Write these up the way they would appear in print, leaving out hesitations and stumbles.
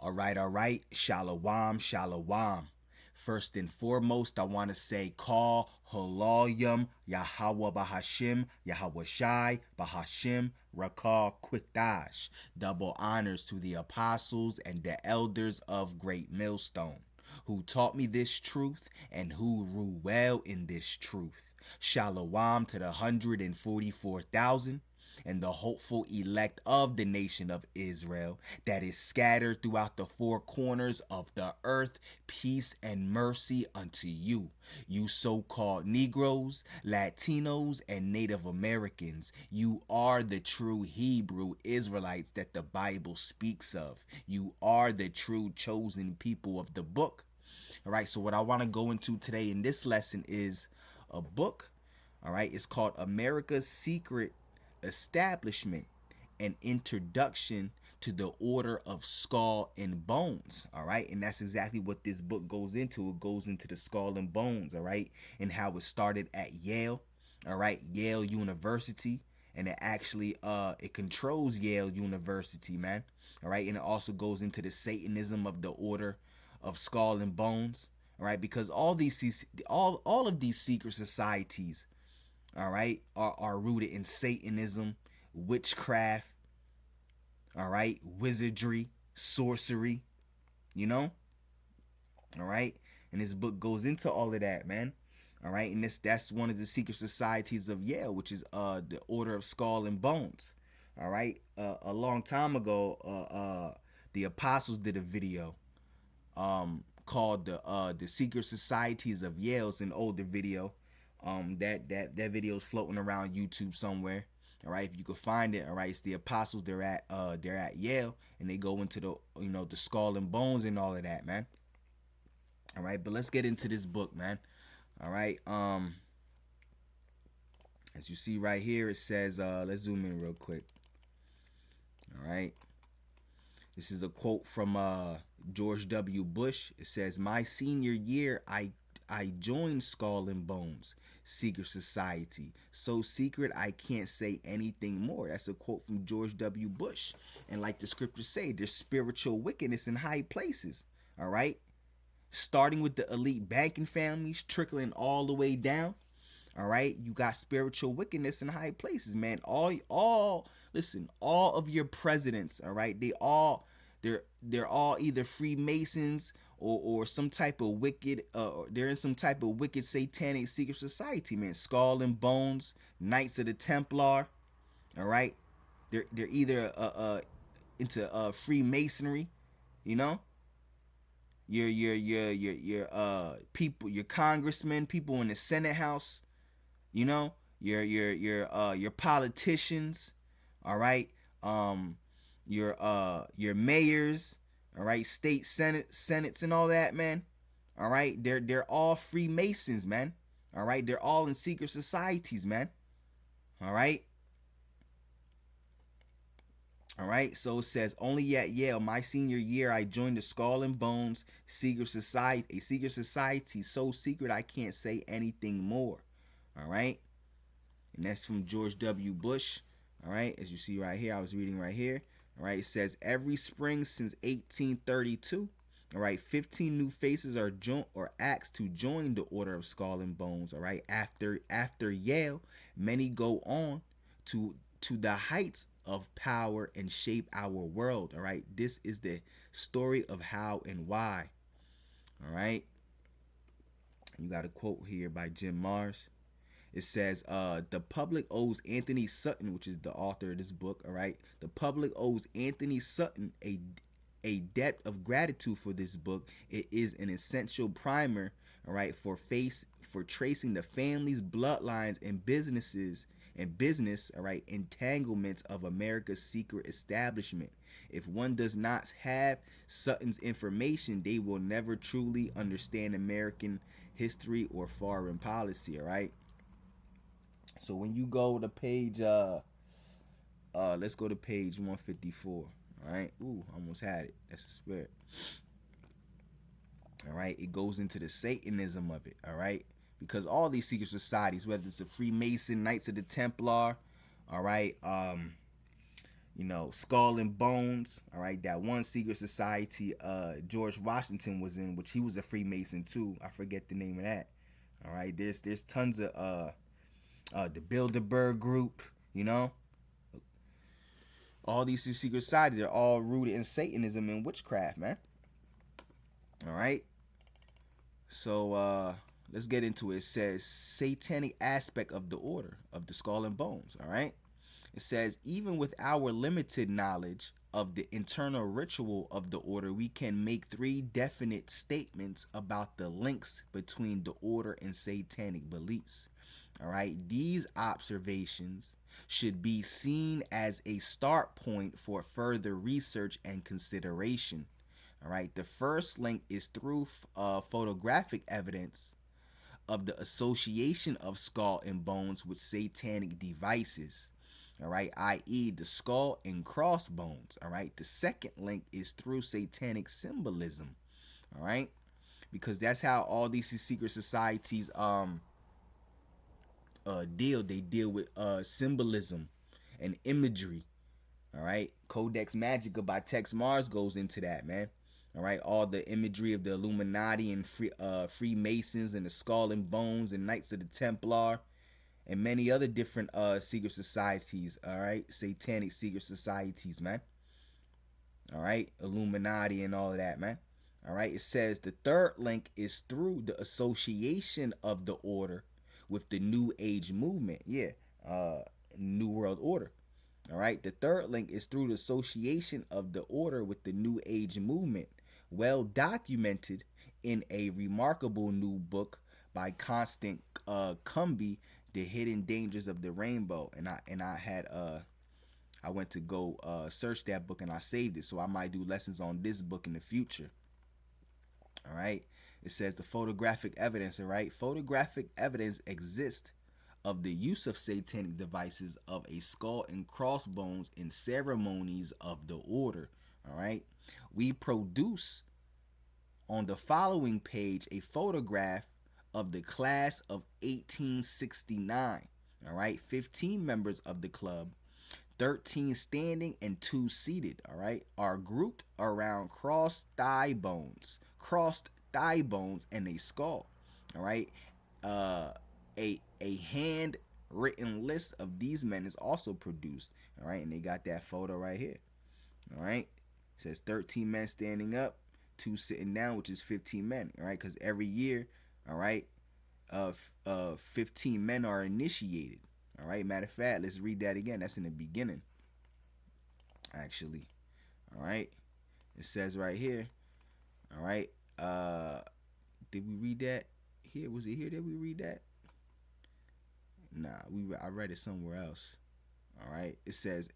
All right. Shalom, shalom. First and foremost, I want to say call Haloyam Yahweh Bahashim Yahweh Shai Bahashim Rakal Quitash. Double honors to the apostles and the elders of Great Millstone, who taught me this truth and who rule well in this truth. Shalom to the 144,000 and the hopeful elect of the nation of Israel that is scattered throughout the four corners of the earth. Peace and mercy unto you, you so-called Negroes, Latinos, and Native Americans. You are the true Hebrew Israelites that the Bible speaks of. You are the true chosen people of the book. All right, so what I want to go into today in this lesson is a book. All right, it's called America's Secret Establishment, an introduction to the order of skull and bones. All right, and that's exactly what this book goes into. It goes into the skull and bones. All right, and how it started at Yale. All right, Yale University, and it actually it controls Yale University, man. All right, and it also goes into the Satanism of the order of skull and bones. All right, because all of these secret societies, all right, are rooted in Satanism, witchcraft, all right, wizardry, sorcery, you know, all right, and this book goes into all of that, man. All right, and that's one of the secret societies of Yale, which is the Order of Skull and Bones. All right, a long time ago, the Apostles did a video called the Secret Societies of Yale. It's an older video. That video is floating around YouTube somewhere. All right, if you could find it. All right, it's the Apostles. They're at Yale, and they go into the skull and bones and all of that, man. All right, but let's get into this book, man. All right, as you see right here, it says, let's zoom in real quick. All right, this is a quote from George W. Bush. It says, "My senior year, I joined Skull and Bones Secret Society. So secret I can't say anything more." That's a quote from George W. Bush. And like the scriptures say, there's spiritual wickedness in high places. All right, starting with the elite banking families, trickling all the way down. All right, you got spiritual wickedness in high places, man. Listen, all of your presidents, all right, they're all either Freemasons or some type of wicked, they're in some type of wicked satanic secret society, man. Skull and Bones, Knights of the Templar, all right. They're either into Freemasonry, you know. Your people, your congressmen, people in the Senate House, you know, your politicians, all right, your mayors, all right, state senates and all that, man. All right, they're all Freemasons, man. All right, they're all in secret societies, man. All right. All right, so it says, only at Yale, my senior year, I joined the Skull and Bones Secret Society, a secret society so secret I can't say anything more. All right, and that's from George W. Bush. All right, as you see right here, I was reading right here. All right, it says every spring since 1832, all right, 15 new faces are asked to join the Order of Skull and Bones. All right, after Yale, many go on to the heights of power and shape our world. All right, this is the story of how and why. All right, you got a quote here by Jim Mars. It says, the public owes Antony Sutton, which is the author of this book, all right? The public owes Antony Sutton a debt of gratitude for this book. It is an essential primer, all right, for tracing the family's bloodlines and business, all right, entanglements of America's secret establishment. If one does not have Sutton's information, they will never truly understand American history or foreign policy, all right? So when you go to page, let's go to page 154. All right. Ooh, almost had it. That's the spirit. All right. It goes into the Satanism of it. All right. Because all these secret societies, whether it's the Freemason, Knights of the Templar, all right, Skull and Bones. All right, that one secret society George Washington was in, which he was a Freemason too. I forget the name of that. All right, there's tons of the Bilderberg group. All these secret societies are all rooted in Satanism and witchcraft, man. All right. So let's get into it. It says satanic aspect of the order of the Skull and Bones. All right. It says even with our limited knowledge of the internal ritual of the order, we can make 3 definite statements about the links between the order and satanic beliefs. All right. These observations should be seen as a start point for further research and consideration. All right. The first link is through photographic evidence of the association of skull and bones with satanic devices. All right, i.e., the skull and crossbones. All right. The second link is through satanic symbolism. All right, because that's how all these secret societies deal. They deal with symbolism and imagery. All right. Codex Magica by Tex Mars goes into that, man. All right, all the imagery of the Illuminati and Freemasons and the Skull and Bones and Knights of the Templar and many other different secret societies. All right, satanic secret societies, man. All right, Illuminati and all of that, man. All right, it says the third link is through the association of the order with the New Age movement. Yeah, New World Order. All right, the third link is through the association of the order with the New Age movement, well documented in a remarkable new book by Constant Cumby, The Hidden Dangers of the Rainbow. I went to go search that book and I saved it, so I might do lessons on this book in the future. All right, it says the photographic evidence. All right, photographic evidence exists of the use of satanic devices of a skull and crossbones in ceremonies of the order. All right, we produce on the following page a photograph of the class of 1869. All right, 15 members of the club, 13 standing and 2 seated, all right, are grouped around crossed thigh bones and a skull. All right, a handwritten list of these men is also produced. All right, and they got that photo right here. All right, it says 13 men standing up, 2 sitting down, which is 15 men. All right, because every year, all right, 15 men are initiated. All right, matter of fact, let's read that again. That's in the beginning, actually. All right, it says right here. All right, did we read that here? Was it here that we read that? Nah, I read it somewhere else. All right, it says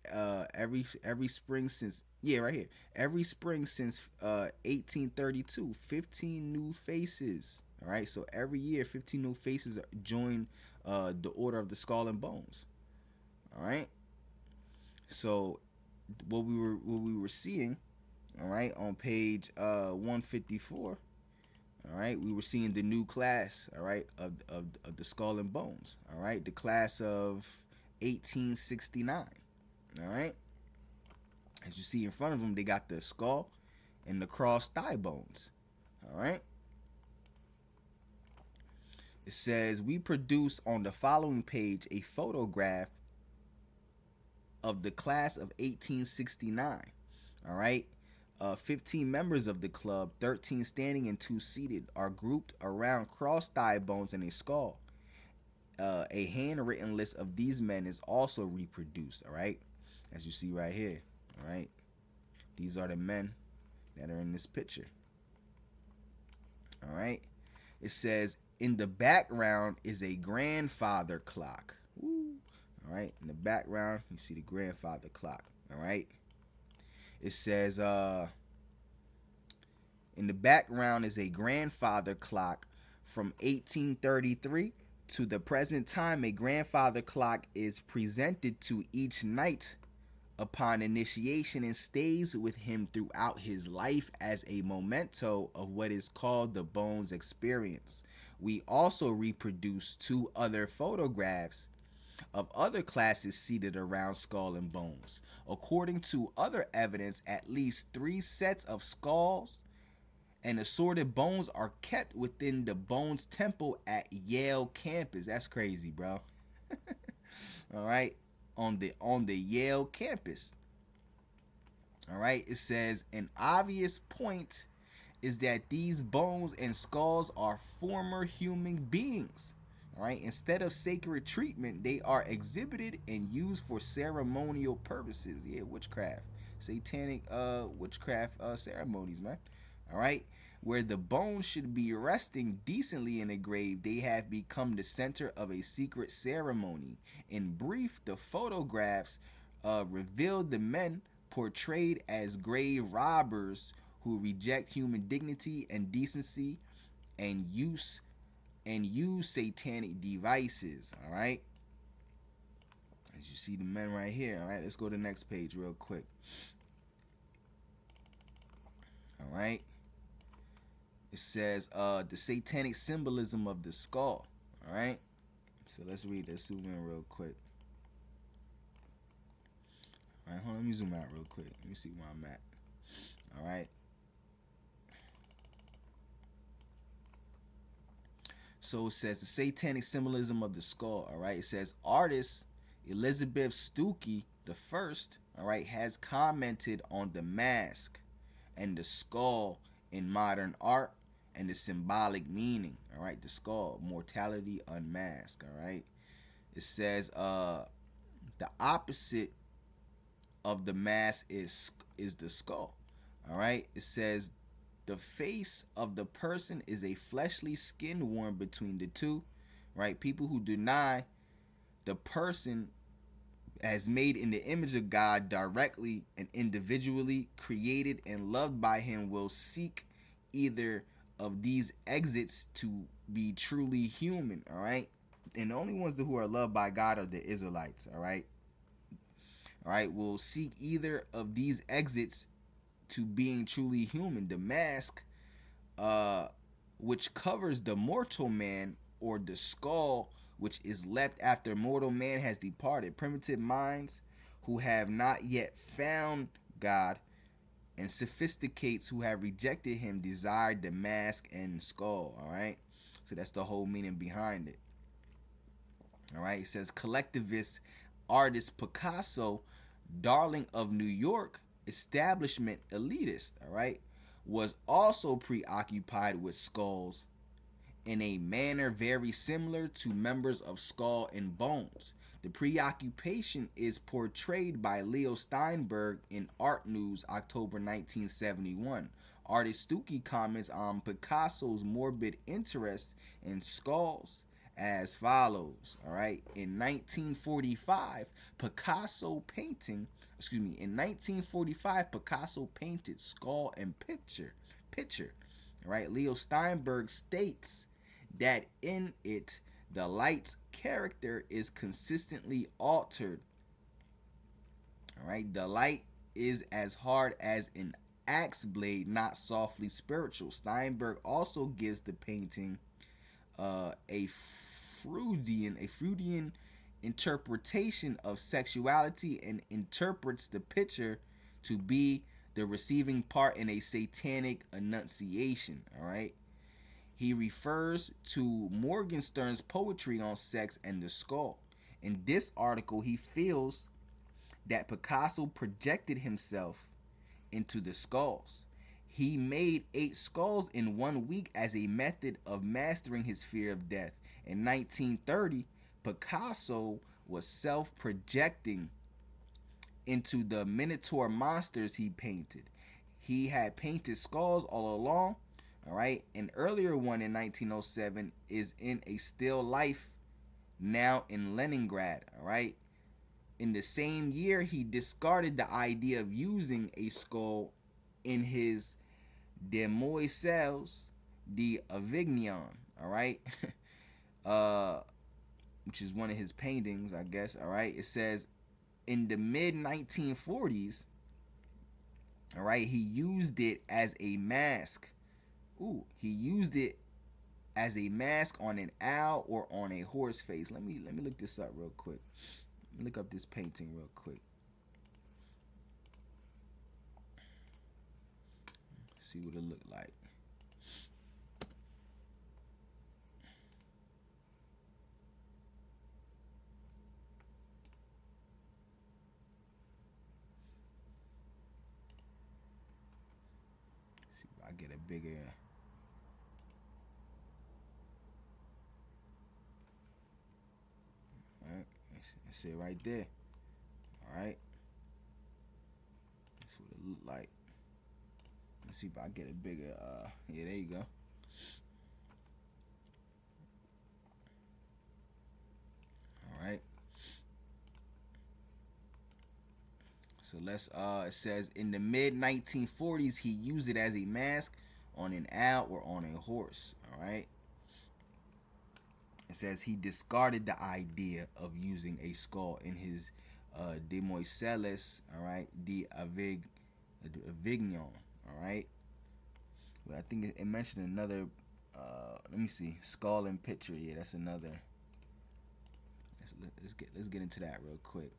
every spring since right here. Every spring since 1832, 15 new faces. All right, so every year 15 new faces join the Order of the Skull and Bones. All right, so what we were seeing, all right, on page 154. All right, we were seeing the new class, all right, of the Skull and Bones. All right, the class of 1869. All right, as you see in front of them, they got the skull and the crossed thigh bones. All right, it says we produce on the following page a photograph of the class of 1869. All right. 15 members of the club, 13 standing and 2 seated, are grouped around crossed thigh bones and a skull. A handwritten list of these men is also reproduced, all right, as you see right here. All right, these are the men that are in this picture. All right, it says in the background is a grandfather clock. Woo. All right, in the background you see the grandfather clock. All right, it says in the background is a grandfather clock from 1833 to the present time. A grandfather clock is presented to each knight upon initiation and stays with him throughout his life as a memento of what is called the Bones experience. We also reproduce 2 other photographs of other classes seated around skull and bones. According to other evidence, at least 3 sets of skulls and assorted bones are kept within the Bones Temple at Yale campus. That's crazy, bro. All right, on the Yale campus. All right, it says an obvious point is that these bones and skulls are former human beings. All right, instead of sacred treatment, they are exhibited and used for ceremonial purposes. Yeah, witchcraft, satanic witchcraft ceremonies, man. All right, where the bones should be resting decently in a grave, they have become the center of a secret ceremony. In brief, the photographs revealed the men portrayed as grave robbers who reject human dignity and decency and use satanic devices. All right, as you see the men right here. All right, let's go to the next page real quick. All right, it says the satanic symbolism of the skull. All right, so let's read this. Zoom in real quick. All right, hold on, let me zoom out real quick. Let me see where I'm at. All right. So it says the satanic symbolism of the skull. All right. It says artist Elizabeth Stuckey the first, all right, has commented on the mask and the skull in modern art and the symbolic meaning. All right. The skull, mortality unmasked. All right. It says the opposite of the mask is the skull. All right. It says the face of the person is a fleshly skin worn between the two, right? People who deny the person as made in the image of God directly and individually created and loved by him will seek either of these exits to be truly human, all right? And the only ones who are loved by God are the Israelites, all right? All right, will seek either of these exits to being truly human. The mask, which covers the mortal man, or the skull, which is left after mortal man has departed. Primitive minds who have not yet found God and sophisticates who have rejected him desired the mask and skull. All right, so that's the whole meaning behind it. All right, it says collectivist artist Picasso, darling of New York, establishment elitist, all right, was also preoccupied with skulls in a manner very similar to members of Skull and Bones. The preoccupation is portrayed by Leo Steinberg in Art News, October 1971. Artist Stuckey comments on Picasso's morbid interest in skulls as follows. All right, in 1945, in 1945, Picasso painted Skull and Picture. All right, Leo Steinberg states that in it, the light's character is consistently altered. All right, the light is as hard as an axe blade, not softly spiritual. Steinberg also gives the painting a Freudian interpretation of sexuality and interprets the picture to be the receiving part in a satanic annunciation. All right. He refers to Morgenstern's poetry on sex and the skull. In this article, he feels that Picasso projected himself into the skulls. He made 8 skulls in 1 week as a method of mastering his fear of death. In 1930, Picasso was self-projecting into the Minotaur monsters he painted. He had painted skulls all along. All right. An earlier one in 1907 is in a still life now in Leningrad. All right. In the same year, he discarded the idea of using a skull in his Demoiselles d'Avignon. All right. Which is one of his paintings, I guess. All right. It says in the mid 1940s, all right, he used it as a mask. He used it as a mask on an owl or on a horse face. Let me look this up real quick. Let me look up this painting real quick. See what it looked like. See if I get a bigger. All right, that's it right there. All right, that's what it looked like. Let's see if I get a bigger. Yeah, there you go. All right. So let's it says in the mid 1940s he used it as a mask on an owl or on a horse. All right. It says he discarded the idea of using a skull in his Demoiselles, all right, de Avignon, all right. But I think it mentioned another. Let me see, skull and picture. Yeah, that's another. Let's get into that real quick.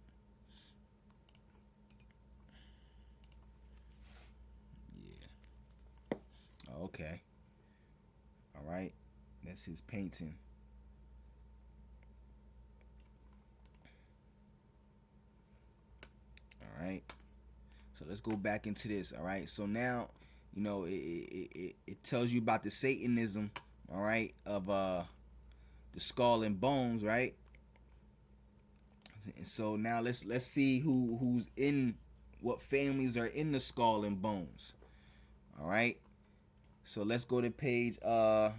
Yeah. Oh, okay. All right. That's his painting. All right. So let's go back into this. All right. So now, it tells you about the Satanism, all right, of the skull and bones, right? And so now let's see who's in, what families are in the skull and bones. All right. So let's go to page 28.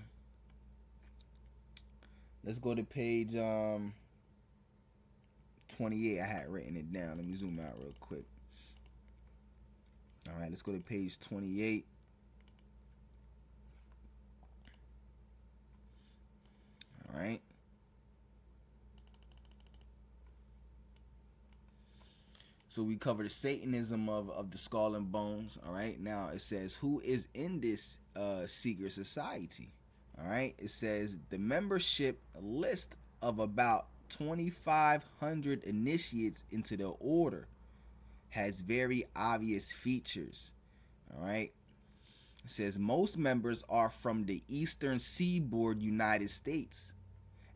I had written it down. Let me zoom out real quick. All right, let's go to page 28. All right. So we covered the Satanism of the skull and bones. All right. Now it says who is in this secret society. All right. It says the membership list of about 2,500 initiates into the order has very obvious features. All right. It says most members are from the eastern seaboard United States.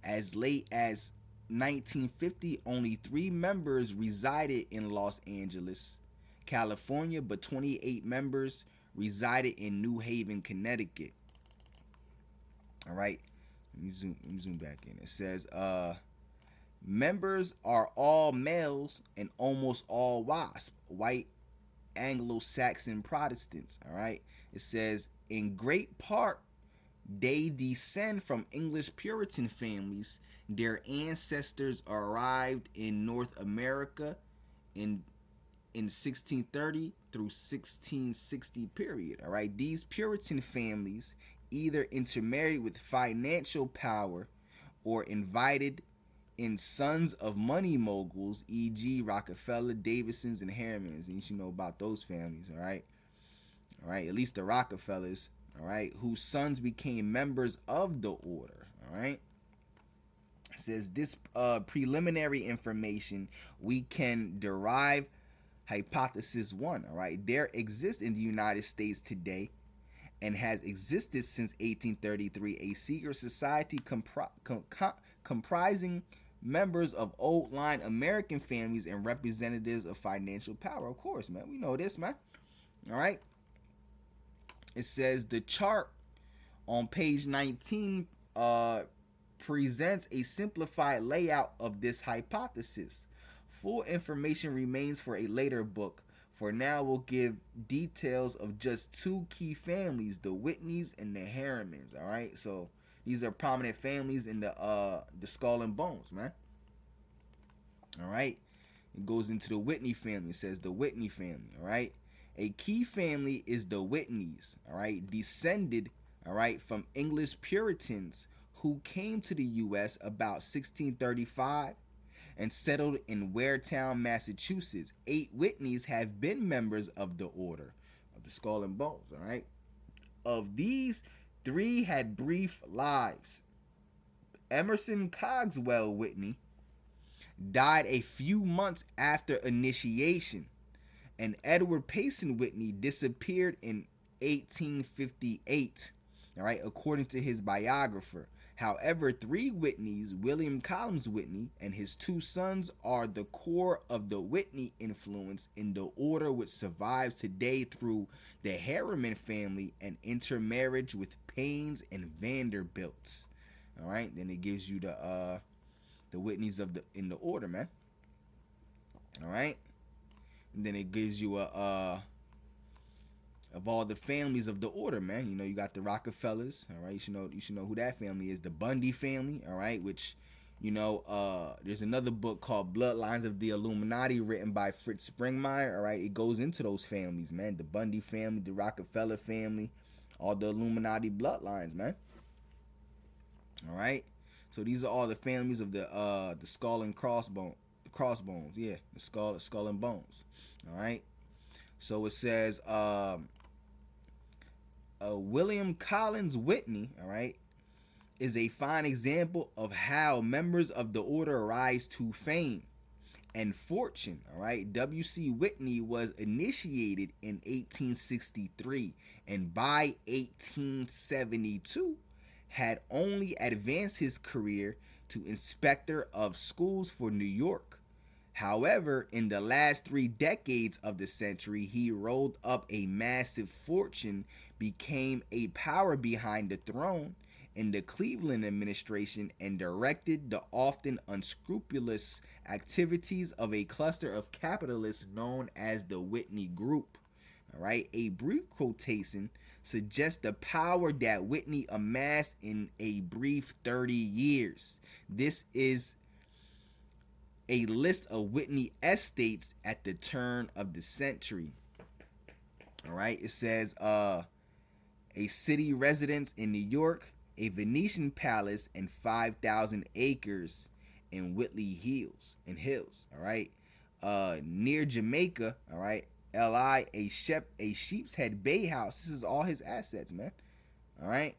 As late as 1950, only 3 members resided in Los Angeles, California, but 28 members resided in New Haven, Connecticut. All right. Let me zoom back in. It says members are all males and almost all white Anglo-Saxon Protestants. All right. It says in great part they descend from English Puritan families. Their ancestors arrived in North America in 1630 through 1660 period. All right. These Puritan families either intermarried with financial power or invited in sons of money moguls, e.g. Rockefeller, Davidsons, and Harrimans. And you should know about those families, all right? All right, at least the Rockefellers, all right, whose sons became members of the order, all right? It says this preliminary information we can derive hypothesis 1, all right? There exists in the United States today and has existed since 1833 a secret society comprising members of old line American families and representatives of financial power. Of course, man. We know this, man. All right. It says the chart on page 19 presents a simplified layout of this hypothesis. Full information remains for a later book. For now, we'll give details of just 2 key families, the Whitneys and the Harrimans. All right. So these are prominent families in the skull and bones, man. All right. It goes into the Whitney family. It says the Whitney family. All right. A key family is the Whitneys. All right. Descended, all right, from English Puritans who came to the U.S. about 1635 and settled in Waretown, Massachusetts. 8 Whitneys have been members of the order of the skull and bones. All right. Of these, 3 had brief lives. Emerson Cogswell Whitney died a few months after initiation, and Edward Payson Whitney disappeared in 1858, all right, according to his biographer. However, 3 Whitneys, William Collins Whitney and his 2 sons, are the core of the Whitney influence in the order, which survives today through the Harriman family and intermarriage with Paynes and Vanderbilts. All right, then it gives you the Whitneys in the order, man. All right, and then it gives you of all the families of the order, man. You know, you got the Rockefellers, all right. You should know who that family is. The Bundy family, all right, which, you know, there's another book called Bloodlines of the Illuminati written by Fritz Springmeier, all right. It goes into those families, man. The Bundy family, the Rockefeller family, all the Illuminati bloodlines, man. All right. So these are all the families of the skull and crossbones. Yeah, the skull and bones. All right. So it says William Collins Whitney, all right, is a fine example of how members of the order rise to fame and fortune. All right, W.C. Whitney was initiated in 1863, and by 1872 had only advanced his career to inspector of schools for New York. However, in the last 3 decades of the century, he rolled up a massive fortune, became a power behind the throne in the Cleveland administration, and directed the often unscrupulous activities of a cluster of capitalists known as the Whitney Group. All right, a brief quotation suggests the power that Whitney amassed in a brief 30 years. This is a list of Whitney estates at the turn of the century. All right, it says a city residence in New York, a Venetian palace, and 5,000 acres in Whitley Hills. All right, near Jamaica. All right, L.I. a Sheep's Head Bay House. This is all his assets, man. All right.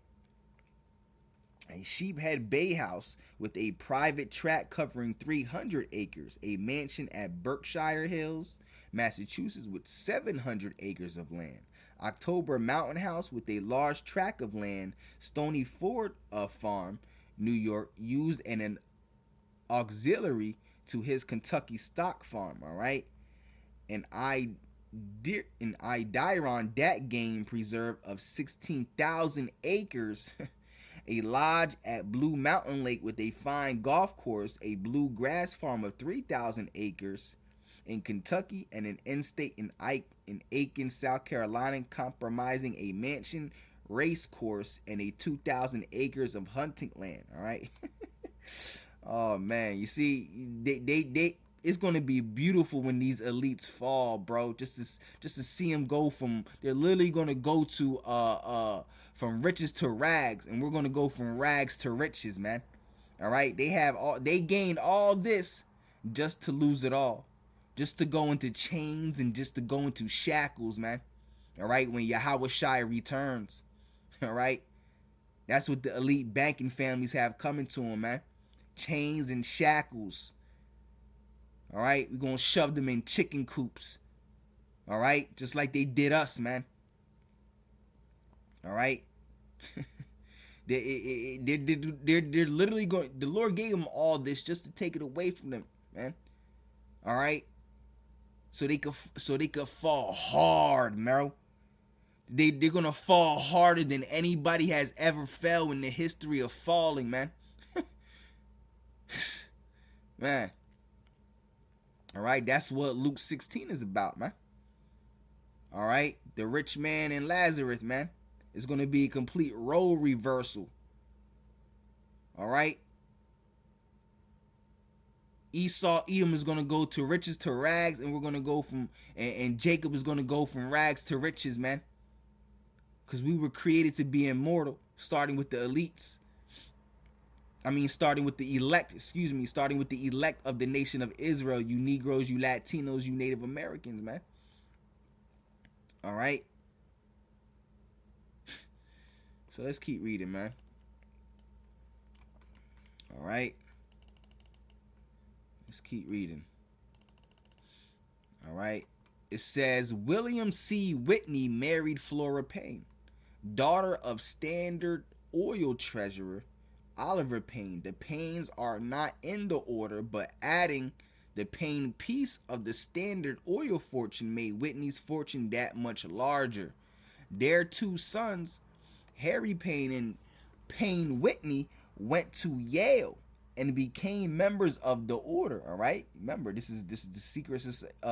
A Sheephead Bay House with a private tract covering 300 acres, a mansion at Berkshire Hills, Massachusetts with 700 acres of land, October Mountain House with a large tract of land, Stony Ford Farm, New York, used in an auxiliary to his Kentucky stock farm, all right? An Idiron Dat Game Preserve of 16,000 acres, a lodge at Blue Mountain Lake with a fine golf course, a bluegrass farm of 3,000 acres in Kentucky, and an in-state in Aiken, South Carolina, comprising a mansion, race course, and a 2,000 acres of hunting land. All right. Oh man, you see, they it's gonna be beautiful when these elites fall, bro. Just to see them go from, they're literally gonna go to from riches to rags, and we're gonna go from rags to riches, man. All right, they gained all this just to lose it all, just to go into chains and just to go into shackles, man. All right, when Yahweh Shai returns, all right, that's what the elite banking families have coming to them, man. Chains and shackles. All right, we're gonna shove them in chicken coops. All right, just like they did us, man. All right. They're literally going. The Lord gave them all this just to take it away from them, man. All right. So they could fall hard, Meryl. They're gonna fall harder than anybody has ever fell in the history of falling, man. Man. All right, that's what Luke 16 is about, man. All right, the rich man and Lazarus, man. It's going to be a complete role reversal. All right. Edom is going to go to riches to rags, and we're going to go from, and Jacob is going to go from rags to riches, man. Because we were created to be immortal, starting with the elites. Starting with the elect of the nation of Israel, you Negroes, you Latinos, you Native Americans, man. All right. So let's keep reading, man. All right. Let's keep reading. All right. It says William C. Whitney married Flora Payne, daughter of Standard Oil treasurer Oliver Payne. The Paynes are not in the order, but adding the Payne piece of the Standard Oil fortune made Whitney's fortune that much larger. Their two sons, Harry Payne and Payne Whitney, went to Yale and became members of the order. All right, remember this is the secret.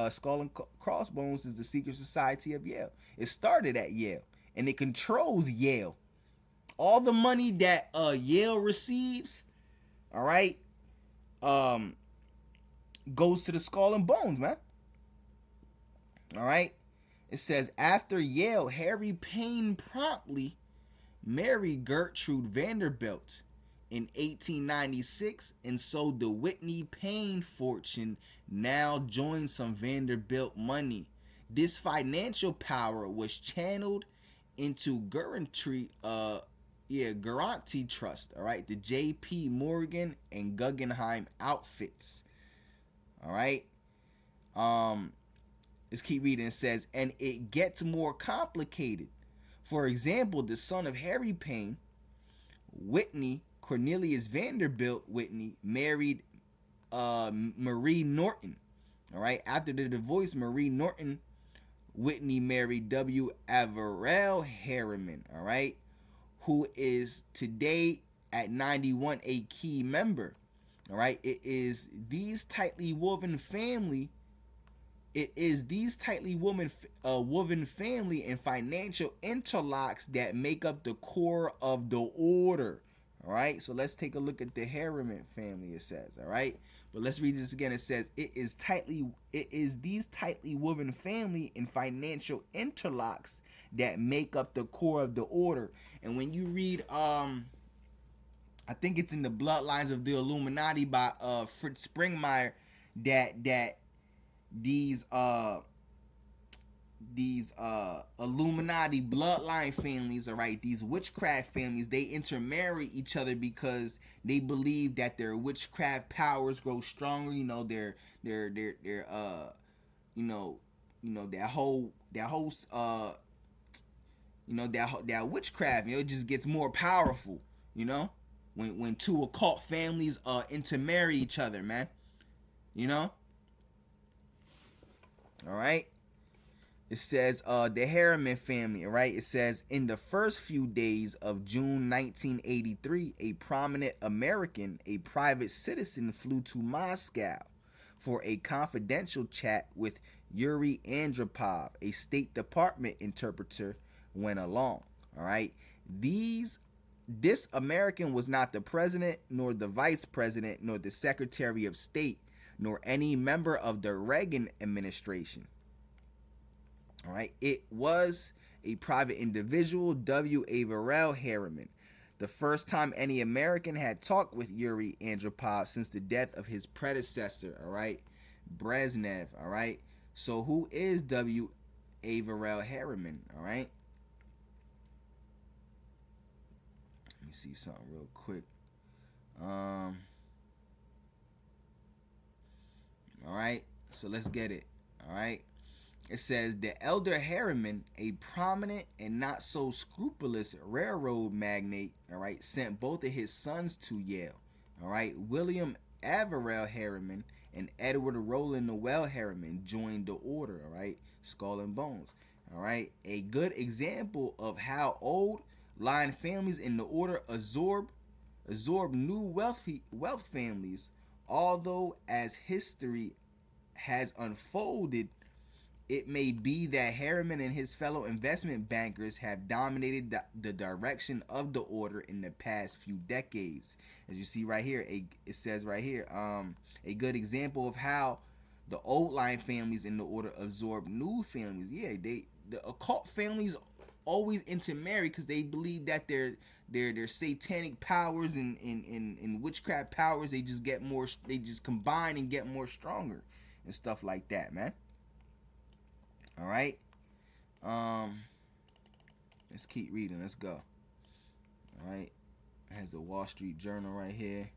Skull and Crossbones is the secret society of Yale. It started at Yale and it controls Yale. All the money that Yale receives, all right, goes to the Skull and Bones, man. All right. It says after Yale, Harry Payne promptly married Gertrude Vanderbilt in 1896, and so the Whitney Payne fortune now joins some Vanderbilt money. This financial power was channeled into Guaranty Trust, all right, the J.P. Morgan and Guggenheim outfits. All right. Let's keep reading. It says, and it gets more complicated. For example, the son of Harry Payne, Whitney Cornelius Vanderbilt Whitney, married Marie Norton. All right. After the divorce, Marie Norton Whitney married W. Averell Harriman. All right, who is today at 91 a key member. All right. It is these tightly woven family woven family and financial interlocks that make up the core of the order. All right, so let's take a look at the Harriman family. It says, all right, but let's read this again. It says it is these tightly woven family and financial interlocks that make up the core of the order. And when you read I think it's in the Bloodlines of the Illuminati by Fritz Springmeier, that these Illuminati bloodline families, all right, these witchcraft families, they intermarry each other because they believe that their witchcraft powers grow stronger. You know, their that witchcraft, it just gets more powerful. When two occult families intermarry each other, man. All right. It says the Harriman family, all right? It says in the first few days of June 1983, a prominent American, a private citizen, flew to Moscow for a confidential chat with Yuri Andropov. A State Department interpreter went along, all right? This American was not the president, nor the vice president, nor the Secretary of State, nor any member of the Reagan administration. All right, it was a private individual, W. Averell Harriman. The first time any American had talked with Yuri Andropov since the death of his predecessor, all right, Brezhnev, all right. So who is W. Averell Harriman, all right? Let me see something real quick. All right, so let's get it, all right? It says the elder Harriman, a prominent and not so scrupulous railroad magnate, all right, sent both of his sons to Yale. All right, William Averell Harriman and Edward Roland Noel Harriman joined the order. All right, Skull and Bones. All right, a good example of how old line families in the order absorb new wealth families. Although as history has unfolded, it may be that Harriman and his fellow investment bankers have dominated the direction of the order in the past few decades. As you see right here, it says right here, a good example of how the old line families in the order absorb new families. Yeah, the occult families always intermarry because they believe that their satanic powers and witchcraft powers, they just combine and get more stronger and stuff like that, man. All right. Let's keep reading. Let's go. All right, it has a Wall Street Journal right here.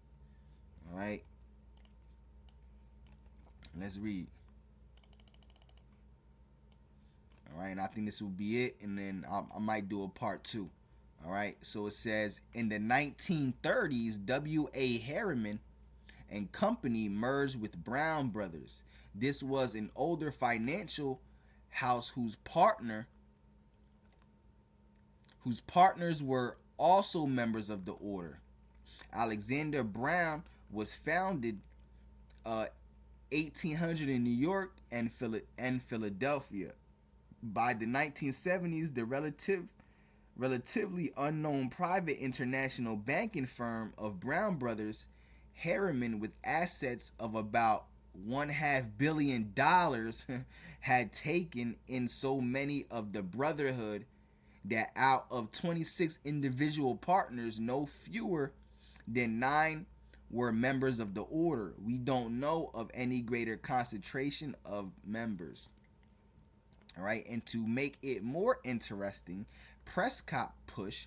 All right, let's read. All right, and I think this will be it, and then I might do a part 2. All right, so it says in the 1930s, W.A. Harriman and Company merged with Brown Brothers. This was an older financial house whose partners were also members of the order. Alexander Brown was founded 1800 in New York and Philadelphia. By the 1970s, the relatively unknown private international banking firm of Brown Brothers Harriman, with assets of about $1.5 billion, had taken in so many of the brotherhood that out of 26 individual partners, no fewer than 9 were members of the order. We don't know of any greater concentration of members. All right, and to make it more interesting, Prescott Bush,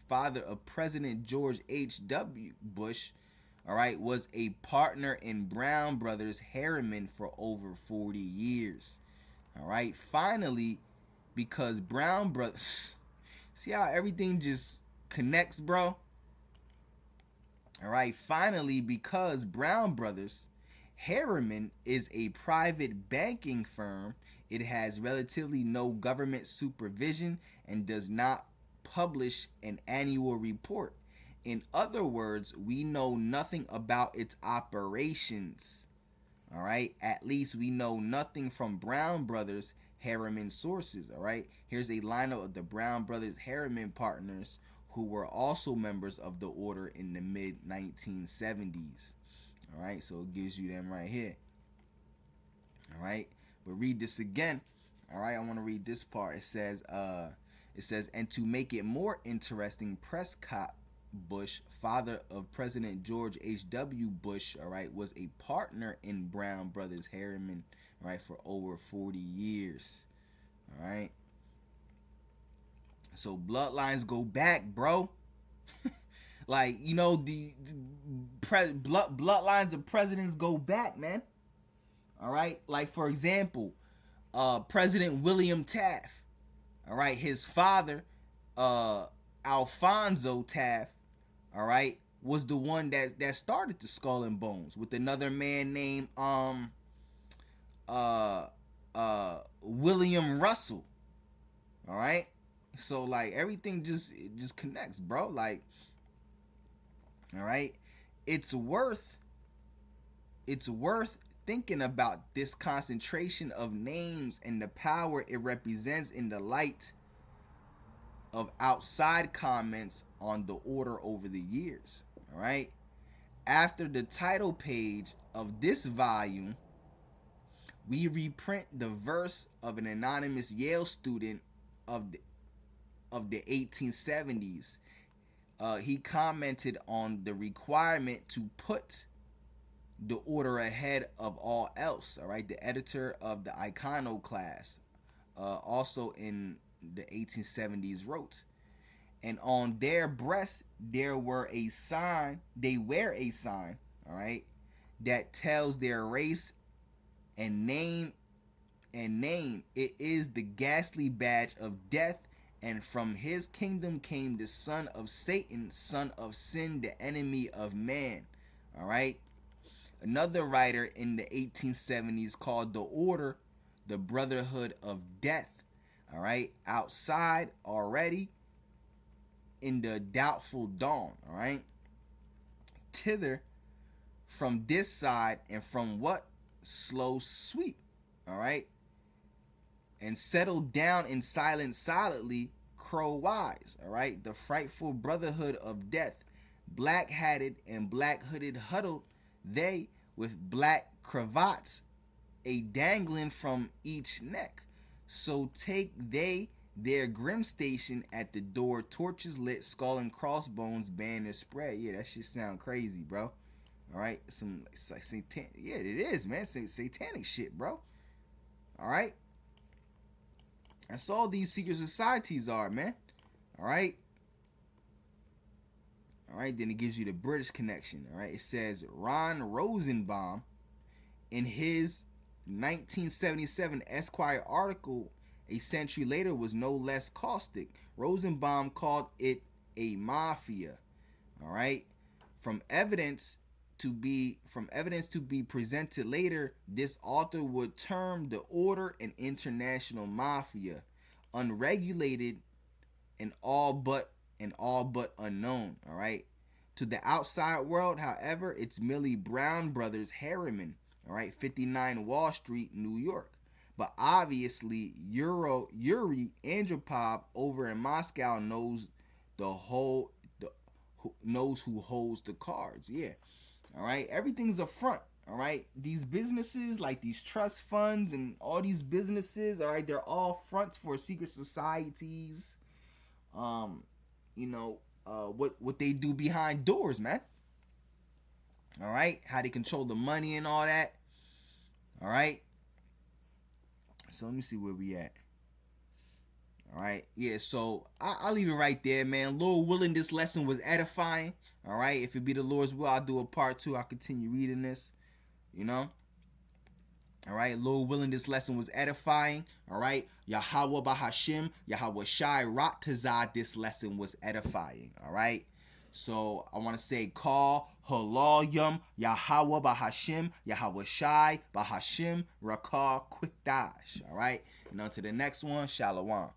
father of President George H.W. Bush, all right, was a partner in Brown Brothers Harriman for over 40 years. All right, finally, because Brown Brothers, see how everything just connects, bro? All right, finally, because Brown Brothers Harriman is a private banking firm, it has relatively no government supervision and does not publish an annual report. In other words, we know nothing about its operations. All right, at least we know nothing from Brown Brothers Harriman sources. All right, here's a lineup of the Brown Brothers Harriman partners who were also members of the order in the mid 1970s. All right, so it gives you them right here. All right, but read this again. All right, I want to read this part. It says, and to make it more interesting, Prescott Bush, father of President George H.W. Bush, all right, was a partner in Brown Brothers Harriman, all right, for over 40 years. All right, so bloodlines go back, bro. Like, you know, the bloodlines of presidents go back, man. All right, like for example, President William Taft. All right, his father, Alfonso Taft, all right, was the one that started the Skull and Bones with another man named William Russell. All right, so like everything just connects, bro. Like, all right, it's worth thinking about this concentration of names and the power it represents in the light of outside comments on the order over the years. All right, after the title page of this volume, we reprint the verse of an anonymous Yale student of the 1870s. He commented on the requirement to put the order ahead of all else. All right, the editor of the Iconoclast, also in the 1870s, wrote, and on their breast they wear a sign, all right, that tells their race and name. It is the ghastly badge of death, and from his kingdom came the son of Satan, son of sin, the enemy of man. All right. Another writer in the 1870s called the order the Brotherhood of Death. All right. Outside already in the doubtful dawn. All right. Thither from this side and from what? Slow sweep. All right. And settled down in silence solidly, crow wise. All right. The frightful brotherhood of death, black hatted and black hooded, huddled they with black cravats a dangling from each neck. So take they their grim station at the door, torches lit, skull and crossbones, banners spread. Yeah, that shit sound crazy, bro. All right, it's like satanic. Yeah, it is, man. Satanic shit, bro. All right, that's all these secret societies are, man. All right, All right, then it gives you the British connection. All right, it says Ron Rosenbaum in his 1977 Esquire article a century later was no less caustic. Rosenbaum called it a mafia. All right, from evidence to be presented later, this author would term the order an international mafia, unregulated and all but unknown. All right. To the outside world, however, it's merely Brown Brothers Harriman. All right, 59 Wall Street, New York. But obviously, Yuri Andropov over in Moscow knows knows who holds the cards. Yeah. All right. Everything's a front. All right. These businesses, like these trust funds and all these businesses, all right, they're all fronts for secret societies. You know, what they do behind doors, man. All right. How they control the money and all that. All right. So let me see where we at. All right. Yeah, so I'll leave it right there, man. Lord willing, this lesson was edifying. All right. If it be the Lord's will, I'll do a part 2. I'll continue reading this. You know? All right. Lord willing, this lesson was edifying. All right. Yahweh Bahashim, Yahweh Shai Rattazah, this lesson was edifying. All right. So I want to say call Halalyam Yahweh Bahashim Yahweh Shai Bahashim Rakah Quick Dash. All right. And on to the next one. Shalom.